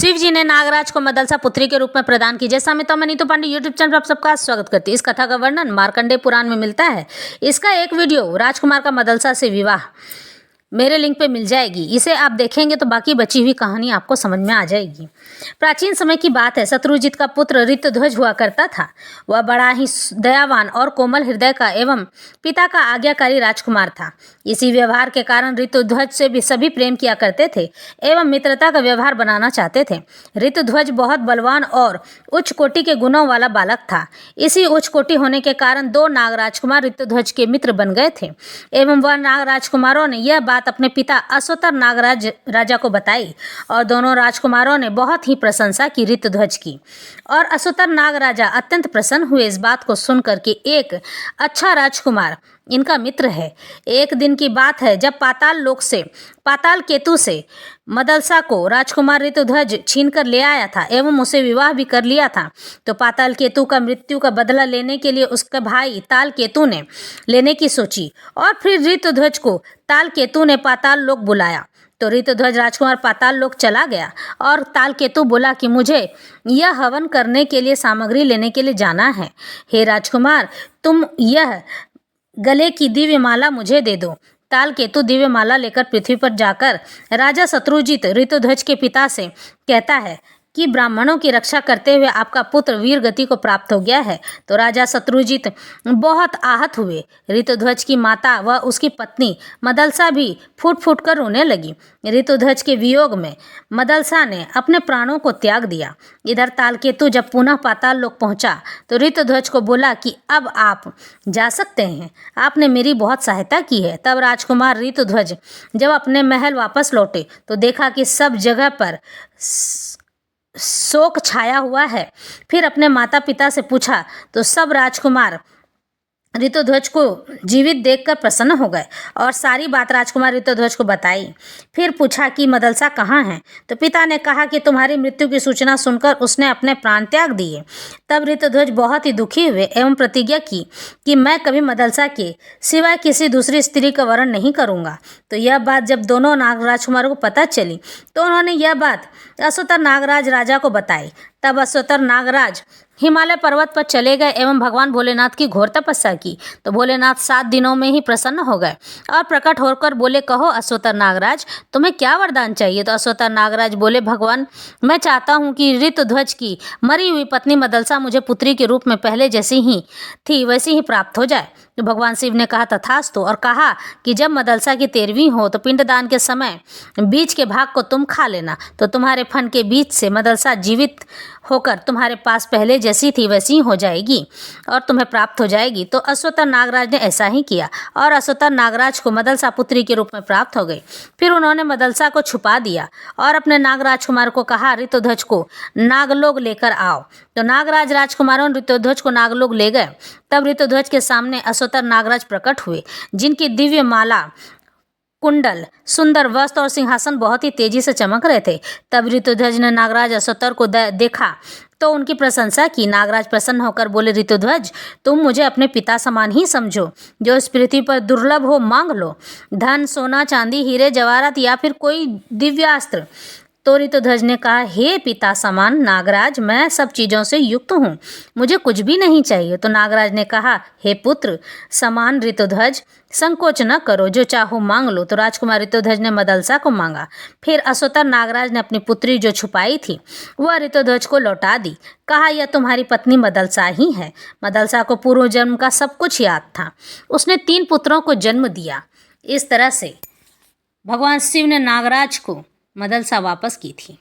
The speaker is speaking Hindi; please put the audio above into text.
शिव जी ने नागराज को मदलसा पुत्री के रूप में प्रदान की। जैसा मैं नीतू पांडे यूट्यूब चैनल पर आप सबका स्वागत करती हूँ। इस कथा का वर्णन मार्कंडेय पुराण में मिलता है। इसका एक वीडियो राजकुमार का मदलसा से विवाह मेरे लिंक पे मिल जाएगी। इसे आप देखेंगे तो बाकी बची हुई कहानी आपको समझ में आ जाएगी। प्राचीन समय की बात है। शत्रुजित का पुत्र ऋतध्वज हुआ करता था। वह बड़ा ही दयावान और कोमल हृदय का एवं पिता का आज्ञाकारी राजकुमार था। इसी व्यवहार के कारण ऋतध्वज से भी सभी प्रेम किया करते थे एवं मित्रता का व्यवहार बनाना चाहते थे। ऋतध्वज बहुत बलवान और उच्च कोटि के गुणों वाला बालक था। इसी उच्च कोटि होने के कारण दो नाग राजकुमार ऋतध्वज के मित्र बन गए थे एवं वह नाग राजकुमारों ने यह बात अपने पिता अश्वतर नागराज राजा को बताई और दोनों राजकुमारों ने बहुत ही प्रशंसा की ऋतध्वज की। और अश्वतर नाग राजा अत्यंत प्रसन्न हुए इस बात को सुनकर कि एक अच्छा राजकुमार इनका मित्र है। एक दिन की बात है जब पाताल केतु से मदलसा को राजकुमार ऋतध्वज छीन कर ले आया था एवं उसे विवाह भी कर लिया था। तो पाताल केतु का मृत्यु का बदला लेने के लिए उसका भाई ताल केतु ने लेने की सोची और फिर ऋतध्वज को ताल केतु ने पाताल लोक बुलाया। तो ऋतध्वज राजकुमार पाताल लोक चला गया और ताल केतु बोला कि मुझे यह हवन करने के लिए सामग्री लेने के लिए जाना है। हे राजकुमार, तुम यह गले की दिव्य माला मुझे दे दो। ताल केतु दिव्य माला लेकर पृथ्वी पर जाकर राजा शत्रुजित ऋतध्वज के पिता से कहता है कि ब्राह्मणों की रक्षा करते हुए आपका पुत्र वीर गति को प्राप्त हो गया है। तो राजा शत्रुजित बहुत आहत हुए। ऋतध्वज की माता व उसकी पत्नी मदलसा भी फूट फूट कर रोने लगी। ऋतध्वज के वियोग में मदलसा ने अपने प्राणों को त्याग दिया। इधर तालकेतु जब पुनः पाताल लोक पहुंचा तो ऋतध्वज को बोला कि अब आप जा सकते हैं, आपने मेरी बहुत सहायता की है। तब राजकुमार ऋतध्वज जब अपने महल वापस लौटे तो देखा कि सब जगह पर शोक छाया हुआ है। फिर अपने माता पिता से पूछा तो सब राजकुमार ऋतध्वज को जीवित देखकर प्रसन्न हो गए और सारी बात राजकुमार ऋतध्वज को बताई। फिर पूछा कि मदलसा कहाँ है। तो पिता ने कहा कि तुम्हारी मृत्यु की सूचना सुनकर उसने अपने प्राण त्याग दिए। तब ऋतध्वज बहुत ही दुखी हुए एवं प्रतिज्ञा की कि मैं कभी मदलसा के सिवाय किसी दूसरी स्त्री का वरण नहीं करूँगा। तो यह बात जब दोनों नाग राजकुमारों को पता चली तो उन्होंने यह बात अश्वतर नागराज राजा को बताई। तब अश्वतर नागराज हिमालय पर्वत पर चले गए एवं भगवान भोलेनाथ की घोर तपस्या की। तो भोलेनाथ 7 दिनों में ही प्रसन्न हो गए और प्रकट होकर बोले, कहो अश्वतर नागराज, तुम्हें क्या वरदान चाहिए। तो अश्वतर नागराज बोले, भगवान, मैं चाहता हूँ कि ऋतध्वज की मरी हुई पत्नी मदलसा मुझे पुत्री के रूप में पहले जैसी ही थी वैसी ही प्राप्त हो जाए। तो भगवान शिव ने कहा तथास्तु और कहा कि जब मदलसा की 13वीं हो तो पिंडदान के समय बीज के भाग को तुम खा लेना। तो तुम्हारे फन के बीच से मदलसा जीवित होकर तुम्हारे पास पहले जैसी थी वैसी हो जाएगी और तुम्हें प्राप्त हो जाएगी। तो अश्वतर नागराज ने ऐसा ही किया और अश्वतर नागराज को मदलसा पुत्री के रूप में प्राप्त हो गई। फिर उन्होंने मदलसा को छुपा दिया और अपने नाग राजकुमार को कहा, ऋतध्वज को नागलोक लेकर आओ। तो नागराज राजकुमारों ने ऋतध्वज को नागलोक ले गए। तब ऋतध्वज के सामने अश्वतर नागराज प्रकट हुए, जिनकी दिव्य माला, कुंडल, सुंदर वस्त्र और सिंहासन बहुत ही तेजी से चमक रहे थे। तब ऋतध्वज ने नागराज अश्वतर को देखा तो उनकी प्रशंसा की। नागराज प्रसन्न होकर बोले, ऋतध्वज, तुम मुझे अपने पिता समान ही समझो। जो इस पृथ्वी पर दुर्लभ हो मांग लो, धन, सोना, चांदी, हीरे जवाहरात या फिर कोई दिव्यास्त्र। तो ऋतध्वज ने कहा, हे पिता समान नागराज, मैं सब चीज़ों से युक्त हूँ, मुझे कुछ भी नहीं चाहिए। तो नागराज ने कहा, हे पुत्र समान ऋतध्वज, संकोच न करो, जो चाहो मांग लो। तो राजकुमार ऋतध्वज ने मदलसा को मांगा। फिर अश्वतर नागराज ने अपनी पुत्री जो छुपाई थी वह ऋतध्वज को लौटा दी। कहा, यह तुम्हारी पत्नी मदलसा ही है। मदलसा को पूर्व जन्म का सब कुछ याद था। उसने 3 पुत्रों को जन्म दिया। इस तरह से भगवान शिव ने नागराज को मदलसा वापस की थी।